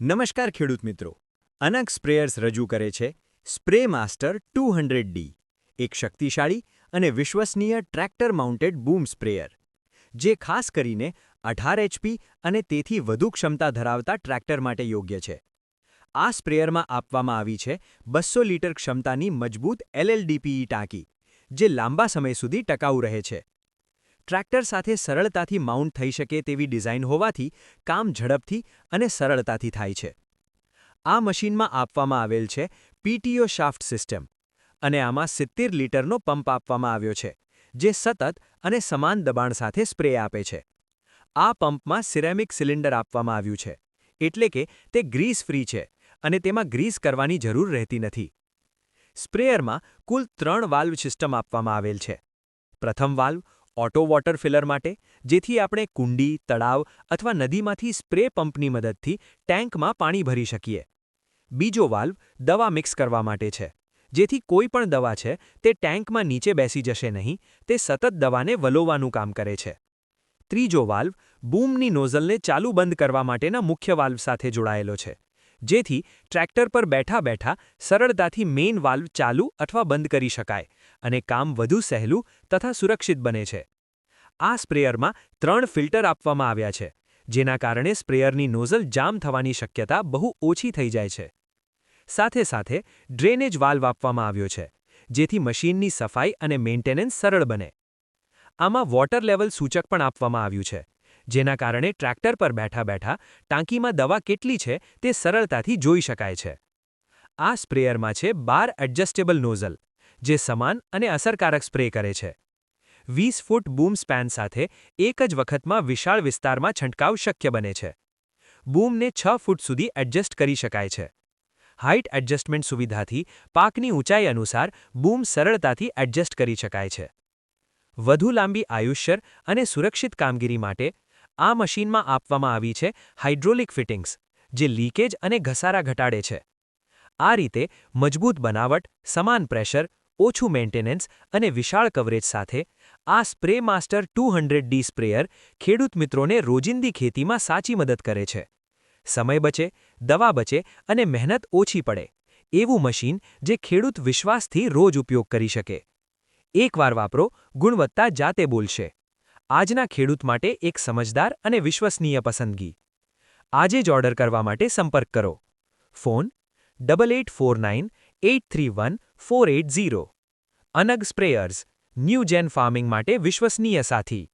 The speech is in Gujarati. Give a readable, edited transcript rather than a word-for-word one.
નમસ્કાર ખેડૂત મિત્રો, અનક સ્પ્રેયર્સ રજૂ કરે છે સ્પ્રે માસ્ટર 200D, એક શક્તિશાળી અને વિશ્વસનીય ટ્રેક્ટર માઉન્ટેડ બૂમ સ્પ્રેયર, જે ખાસ કરીને 18 HP અને તેથી વધુ ક્ષમતા ધરાવતા ટ્રેક્ટર માટે યોગ્ય છે. આ સ્પ્રેયરમાં આપવામાં આવી છે 200 લિટર ક્ષમતાની મજબૂત LLDPE ટાંકી, જે લાંબા સમય સુધી ટકાઉ રહે છે. ટ્રેક્ટર સાથે સરળતાથી માઉન્ટ થઈ શકે તેવી ડિઝાઇન હોવાથી કામ ઝડપથી અને સરળતાથી થાય છે. આ મશીનમાં આપવામાં આવેલ છે PTO શાફ્ટ સિસ્ટમ, અને આમાં 70 લિટરનો પંપ આપવામાં આવ્યો છે, જે સતત અને સમાન દબાણ સાથે સ્પ્રે આપે છે. આ પંપમાં સિરેમિક સિલિન્ડર આપવામાં આવ્યું છે, એટલે કે તે ગ્રીસ ફ્રી છે અને તેમાં ગ્રીસ કરવાની જરૂર રહેતી નથી. સ્પ્રેયરમાં કુલ 3 વાલ્વ સિસ્ટમ આપવામાં આવેલ છે. પ્રથમ વાલ્વ ઓટો વોટર ફિલર માટે, જેથી આપણે કુંડી, તળાવ અથવા નદીમાંથી સ્પ્રે પંપની મદદથી ટેન્કમાં પાણી ભરી શકીએ. બીજો વાલ્વ દવા મિક્સ કરવા માટે છે, જેથી કોઈ પણ દવા છે તે ટેન્કમાં નીચે બેસી જશે નહીં, તે સતત દવાને વલોવાનું કામ કરે છે. ત્રીજો વાલ્વ બૂમની નોઝલને ચાલુ બંધ કરવા માટેના મુખ્ય વાલ્વ સાથે જોડાયેલો છે, જેથી ટ્રેક્ટર પર બેઠા સરળતાથી મેઇન વાલ્વ ચાલુ અથવા બંધ કરી શકાય અને કામ વધુ સહેલું તથા સુરક્ષિત બને છે. આ સ્પ્રેયરમાં 3 ફિલ્ટર આપવામાં આવ્યા છે, જેના કારણે સ્પ્રેયરની નોઝલ જામ થવાની શક્યતા બહુ ઓછી થઈ જાય છે. સાથે ડ્રેનેજ વાલ્વ આપવામાં આવ્યો છે, જેથી મશીનની સફાઈ અને મેન્ટેનન્સ સરળ બને. આમાં વોટર લેવલ સૂચક પણ આપવામાં આવ્યું છે, જેના કારણે ટ્રેક્ટર પર બેઠા ટાંકીમાં દવા કેટલી છે તે સરળતાથી જોઈ શકાય છે. આ સ્પ્રેયરમાં છે 12 એડજસ્ટેબલ નોઝલ, જે સમાન અને અસરકારક સ્પ્રે કરે છે. 20 ફૂટ બૂમ સ્પેન સાથે એક જ વખતમાં વિશાળ વિસ્તારમાં છંટકાવ શક્ય બને છે. બૂમને 6 ફૂટ સુધી એડજસ્ટ કરી શકાય છે. હાઇટ એડજસ્ટમેન્ટ સુવિધાથી પાકની ઊંચાઈ અનુસાર બૂમ સરળતાથી એડજસ્ટ કરી શકાય છે. વધુ લાંબી આયુષ્ય અને સુરક્ષિત કામગીરી માટે આ મશીનમાં આપવામાં આવી છે હાઇડ્રોલિક ફિટિંગ્સ, જે લીકેજ અને ઘસારા ઘટાડે છે. આ રીતે મજબૂત બનાવટ, સમાન પ્રેશર, ઓછું મેન્ટેનન્સ અને વિશાળ કવરેજ સાથે આ સ્પ્રે માસ્ટર 200D સ્પ્રેયર ખેડૂત મિત્રોને રોજિંદી ખેતીમાં સાચી મદદ કરે છે. સમય બચે, દવા બચે અને મહેનત ઓછી પડે, એવું મશીન જે ખેડૂત વિશ્વાસથી રોજ ઉપયોગ કરી શકે. એકવાર વાપરો, ગુણવત્તા જાતે બોલશે. આજના ખેડૂત માટે એક સમજદાર અને વિશ્વસનીય પસંદગી. આજે જ ઓર્ડર કરવા માટે સંપર્ક કરો. ફોન 8849831480. અનગ સ્પ્રેયર્સ, ન્યૂ જેન ફાર્મિંગ માટે વિશ્વસનીય સાથી.